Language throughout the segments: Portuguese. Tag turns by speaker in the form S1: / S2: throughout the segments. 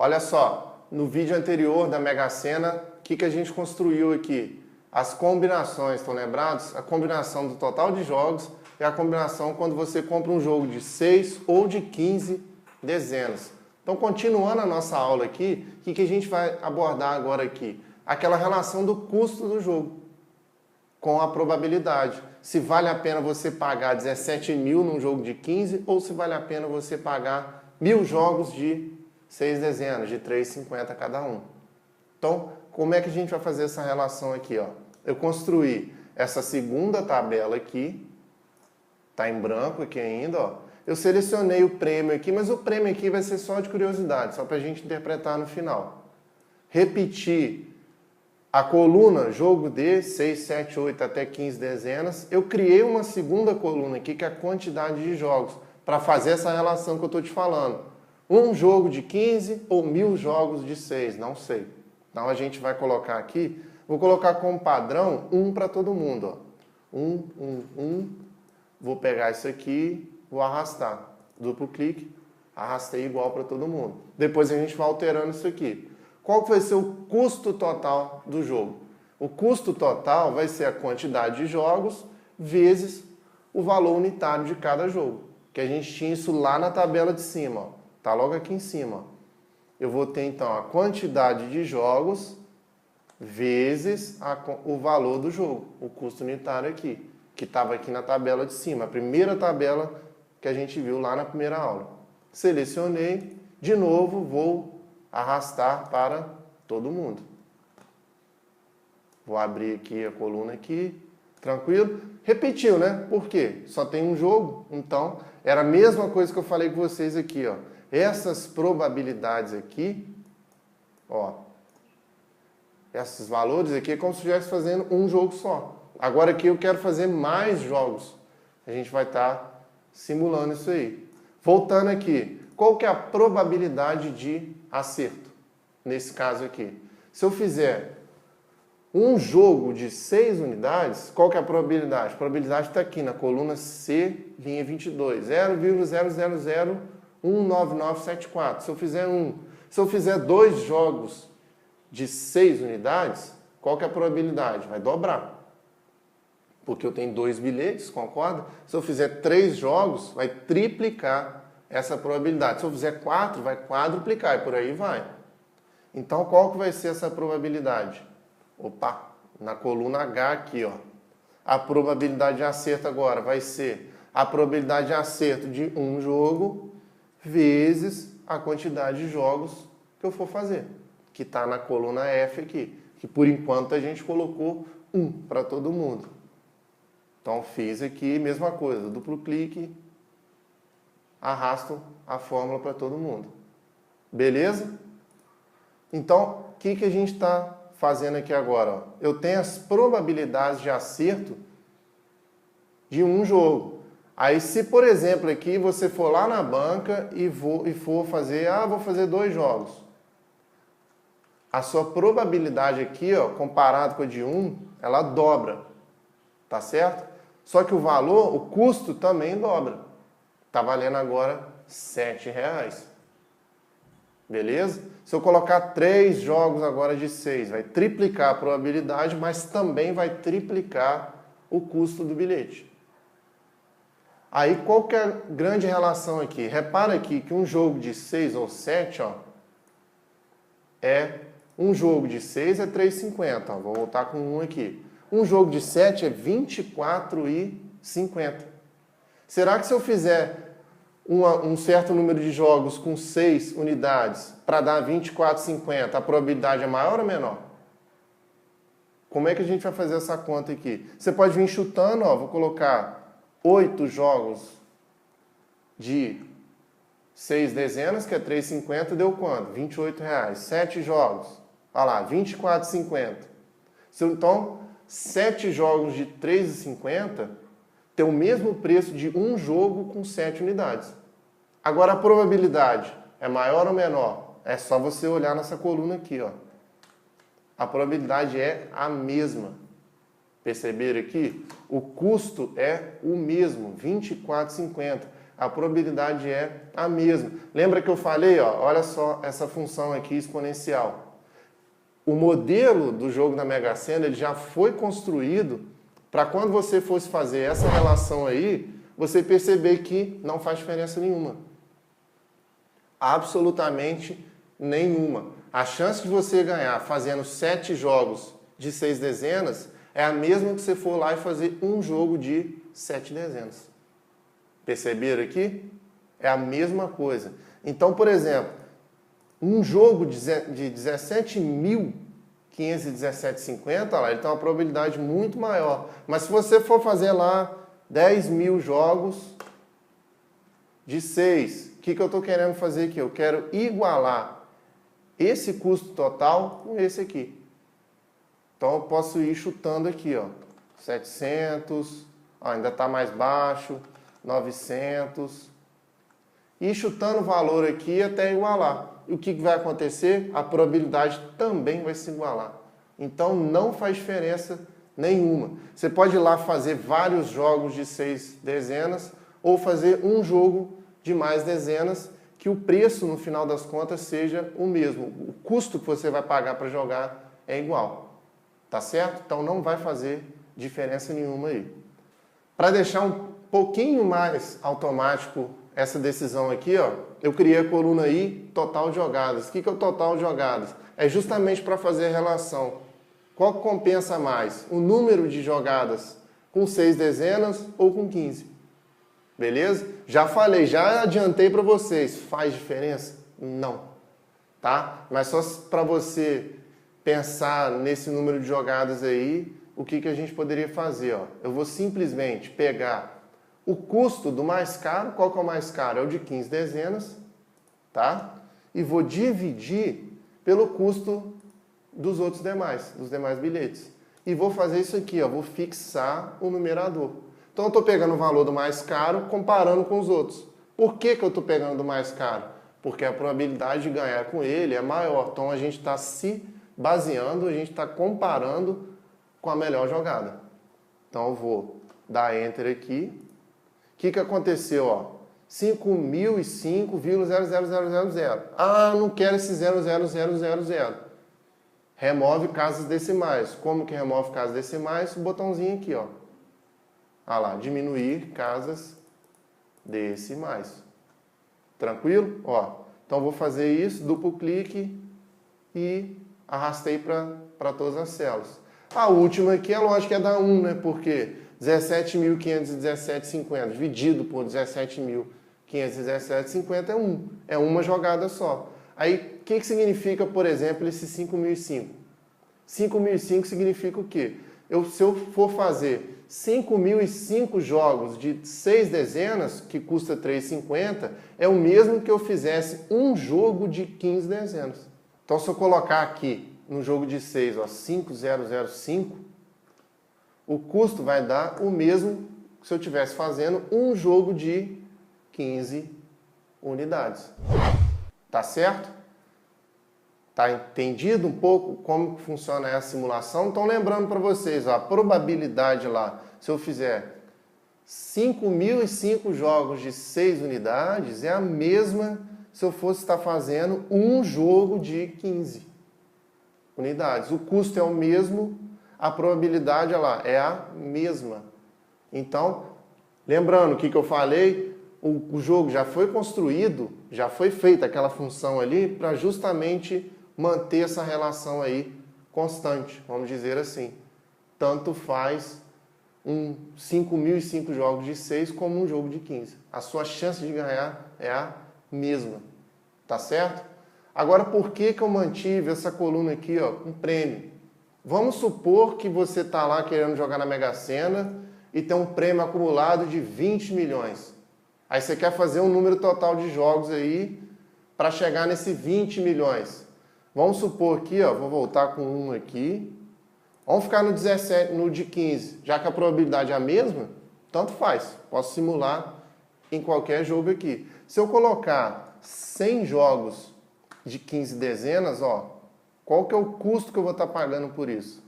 S1: Olha só, no vídeo anterior da Mega Sena, o que a gente construiu aqui? As combinações, estão lembrados? A combinação do total de jogos e a combinação quando você compra um jogo de 6 ou de 15 dezenas. Então, continuando a nossa aula aqui, o que a gente vai abordar agora aqui? Aquela relação do custo do jogo com a probabilidade. Se vale a pena você pagar 17 mil num jogo de 15 ou se vale a pena você pagar 1000 jogos de 6 dezenas, de 3,50 cada um. Então, como é que a gente vai fazer essa relação aqui? Ó? Eu construí essa segunda tabela aqui, está em branco aqui ainda. Ó. Eu selecionei o prêmio aqui, mas o prêmio aqui vai ser só de curiosidade, só para a gente interpretar no final. Repetir a coluna jogo de 6, 7, 8 até 15 dezenas. Eu criei uma segunda coluna aqui, que é a quantidade de jogos, para fazer essa relação que eu estou te falando. Um jogo de 15 ou 1000 jogos de 6, não sei. Então a gente vai colocar aqui, vou colocar como padrão 1 para todo mundo. Ó. 1. Vou pegar isso aqui, vou arrastar. Duplo clique, arrastei igual para todo mundo. Depois a gente vai alterando isso aqui. Qual vai ser o custo total do jogo? O custo total vai ser a quantidade de jogos vezes o valor unitário de cada jogo. Que a gente tinha isso lá na tabela de cima. Ó. Tá logo aqui em cima. Ó. Eu vou ter então a quantidade de jogos vezes o valor do jogo, o custo unitário aqui, que estava aqui na tabela de cima, a primeira tabela que a gente viu lá na primeira aula. Selecionei, de novo vou arrastar para todo mundo. Vou abrir aqui a coluna aqui, tranquilo. Repetiu, né? Por quê? Só tem um jogo, então era a mesma coisa que eu falei com vocês aqui, ó. Essas probabilidades aqui, ó, esses valores aqui é como se estivesse fazendo um jogo só. Agora aqui eu quero fazer mais jogos. A gente vai estar simulando isso aí. Voltando aqui, qual que é a probabilidade de acerto? Nesse caso aqui. Se eu fizer um jogo de 6 unidades, qual que é a probabilidade? A probabilidade está aqui na coluna C, linha 22. 0,00019974. Se eu fizer Se eu fizer 2 jogos de 6 unidades, qual que é a probabilidade? Vai dobrar. Porque eu tenho 2 bilhetes, concorda? Se eu fizer 3 jogos, vai triplicar essa probabilidade. Se eu fizer 4, vai quadruplicar e por aí vai. Então, qual que vai ser essa probabilidade? Opa, na coluna H aqui, ó. A probabilidade de acerto agora vai ser a probabilidade de acerto de um jogo vezes a quantidade de jogos que eu for fazer, que está na coluna F aqui, que por enquanto a gente colocou 1 para todo mundo. Então, fiz aqui, mesma coisa, duplo clique, arrasto a fórmula para todo mundo. Beleza? Então, o que a gente está fazendo aqui agora? Ó? Eu tenho as probabilidades de acerto de um jogo. Aí, se, por exemplo, aqui você for lá na banca e for fazer, vou fazer 2 jogos. A sua probabilidade aqui, ó, comparado com a de 1, ela dobra. Tá certo? Só que o valor, o custo também dobra. Tá valendo agora R$ 7,00. Beleza? Se eu colocar 3 jogos agora de 6, vai triplicar a probabilidade, mas também vai triplicar o custo do bilhete. Aí, qual que é a grande relação aqui? Repara aqui que um jogo de 6 ou 7, ó, um jogo de 6 é 3,50. Vou voltar com um aqui. Um jogo de 7 é 24,50. Será que se eu fizer um certo número de jogos com 6 unidades para dar 24,50, a probabilidade é maior ou menor? Como é que a gente vai fazer essa conta aqui? Você pode vir chutando, ó, vou colocar 8 jogos de 6 dezenas, que é 3,50, deu quanto? R$ 28,00. 7 jogos, olha lá, R$ 24,50. Então, 7 jogos de 3,50 tem o mesmo preço de um jogo com 7 unidades. Agora, a probabilidade é maior ou menor? É só você olhar nessa coluna aqui, ó. A probabilidade é a mesma. Perceberam aqui? O custo é o mesmo, R$ 24,50. a probabilidade é a mesma. Lembra que eu falei, ó, olha só essa função aqui exponencial. O modelo do jogo da Mega Sena ele já foi construído para quando você fosse fazer essa relação aí, você perceber que não faz diferença nenhuma. Absolutamente nenhuma. A chance de você ganhar fazendo 7 jogos de 6 dezenas é a mesma que você for lá e fazer um jogo de 7 dezenas. Perceberam aqui? É a mesma coisa. Então, por exemplo, um jogo de 17.517,50, lá, ele tem uma probabilidade muito maior. Mas se você for fazer lá 10 mil jogos de 6, o que eu estou querendo fazer aqui? Eu quero igualar esse custo total com esse aqui. Então eu posso ir chutando aqui, ó, 700, ó, ainda está mais baixo, 900, e chutando o valor aqui até igualar. E o que vai acontecer? A probabilidade também vai se igualar. Então não faz diferença nenhuma. Você pode ir lá fazer vários jogos de 6 dezenas ou fazer um jogo de mais dezenas, que o preço no final das contas seja o mesmo. O custo que você vai pagar para jogar é igual. Tá certo? Então não vai fazer diferença nenhuma aí. Para deixar um pouquinho mais automático essa decisão aqui, ó, eu criei a coluna aí, total de jogadas. O que é o total de jogadas? É justamente para fazer a relação. Qual compensa mais? O número de jogadas com 6 dezenas ou com 15? Beleza? Já falei, já adiantei para vocês. Faz diferença? Não. Tá? Mas só para você pensar nesse número de jogadas aí, o que a gente poderia fazer? Ó? Eu vou simplesmente pegar o custo do mais caro. Qual que é o mais caro? É o de 15 dezenas. Tá? E vou dividir pelo custo dos outros demais, dos demais bilhetes. E vou fazer isso aqui, ó, vou fixar o numerador. Então eu estou pegando o valor do mais caro comparando com os outros. Por que eu estou pegando do mais caro? Porque a probabilidade de ganhar com ele é maior. Então a gente está se baseando, a gente está comparando com a melhor jogada. Então eu vou dar Enter aqui. O que aconteceu? Ó? 5.005,00000. Ah, não quero esse 0,0000. Remove casas decimais. Como que remove casas decimais? O botãozinho aqui, ó. Ah lá, diminuir casas decimais. Tranquilo? Ó, então vou fazer isso, duplo clique e arrastei para todas as células. A última aqui é lógico que é da 1, né? Porque 17.517,50 dividido por 17.517,50 é 1. É uma jogada só. Aí, o que significa, por exemplo, esse 5.005? 5.005 significa o quê? Se eu for fazer 5.005 jogos de 6 dezenas, que custa 3,50, é o mesmo que eu fizesse um jogo de 15 dezenas. Então, se eu colocar aqui no jogo de 6, ó, 5.005, o custo vai dar o mesmo que se eu estivesse fazendo um jogo de 15 unidades. Tá certo? Tá entendido um pouco como funciona essa simulação? Então, lembrando para vocês, ó, a probabilidade lá, se eu fizer 5.005 jogos de 6 unidades, é a mesma se eu fosse estar fazendo um jogo de 15 unidades. O custo é o mesmo, a probabilidade lá é a mesma. Então, lembrando o que eu falei, o jogo já foi construído, já foi feita aquela função ali para justamente manter essa relação aí constante, vamos dizer assim. Tanto faz 5.005 jogos de 6 como um jogo de 15. A sua chance de ganhar é a mesma. Tá certo? Agora, por que eu mantive essa coluna aqui, ó, com prêmio? Vamos supor que você está lá querendo jogar na Mega Sena e tem um prêmio acumulado de 20 milhões. Aí você quer fazer um número total de jogos aí para chegar nesse 20 milhões. Vamos supor aqui, ó, vou voltar com um aqui. Vamos ficar no 17, no de 15. Já que a probabilidade é a mesma, tanto faz. Posso simular em qualquer jogo aqui. Se eu colocar 100 jogos de 15 dezenas, ó, qual que é o custo que eu vou estar pagando por isso?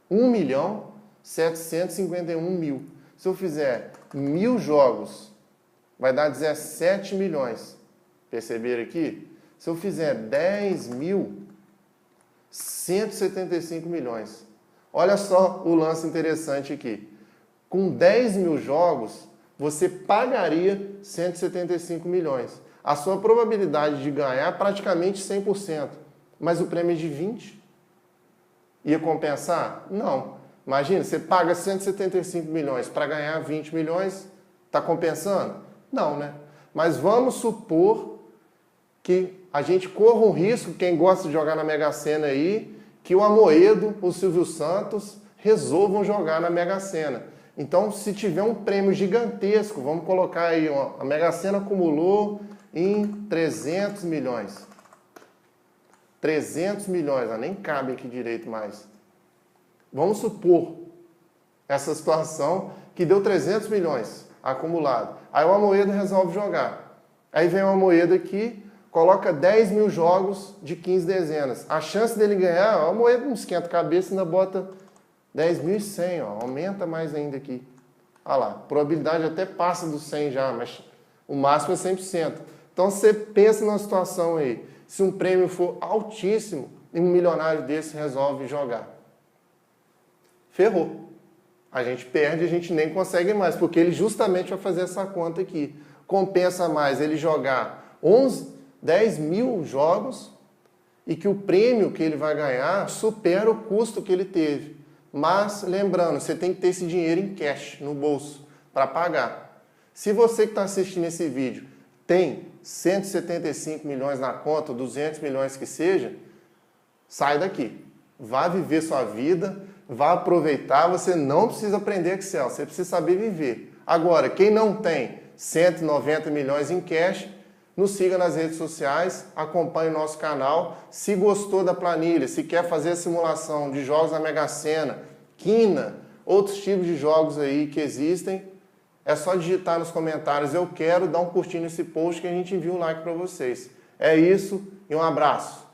S1: 1.751.000. Se eu fizer 1.000 jogos vai dar 17 milhões. Perceberam aqui? Se eu fizer 10 mil, 175 milhões. Olha só o lance interessante aqui. Com 10 mil jogos, você pagaria 175 milhões. A sua probabilidade de ganhar é praticamente 100%. Mas o prêmio é de 20. Ia compensar? Não. Imagina, você paga 175 milhões para ganhar 20 milhões, está compensando? Não, né? Mas vamos supor que a gente corra um risco, quem gosta de jogar na Mega Sena aí, que o Amoedo, o Silvio Santos resolvam jogar na Mega Sena. Então, se tiver um prêmio gigantesco, vamos colocar aí, ó, a Mega Sena acumulou em 300 milhões. 300 milhões, nem cabe aqui direito mais. Vamos supor essa situação que deu 300 milhões acumulado. Aí o Amoedo resolve jogar. Aí vem o Amoedo aqui, coloca 10 mil jogos de 15 dezenas. A chance dele ganhar, o Amoedo não esquenta a cabeça e ainda bota 10.100, ó, aumenta mais ainda aqui. Olha lá, a probabilidade até passa dos 100 já, mas o máximo é 100%. Então você pensa numa situação aí, se um prêmio for altíssimo e um milionário desse resolve jogar. Ferrou. A gente perde, a gente nem consegue mais, porque ele justamente vai fazer essa conta aqui. Compensa mais ele jogar 10 mil jogos e que o prêmio que ele vai ganhar supera o custo que ele teve. Mas, lembrando, você tem que ter esse dinheiro em cash, no bolso, para pagar. Se você que está assistindo esse vídeo tem 175 milhões na conta, 200 milhões que seja, sai daqui. Vá viver sua vida, vá aproveitar, você não precisa aprender Excel, você precisa saber viver. Agora, quem não tem 190 milhões em cash, nos siga nas redes sociais, acompanhe o nosso canal. Se gostou da planilha, se quer fazer a simulação de jogos na Mega Sena, quina, outros tipos de jogos aí que existem, é só digitar nos comentários eu quero, dar um curtir nesse post que a gente envia um like para vocês. É isso e um abraço.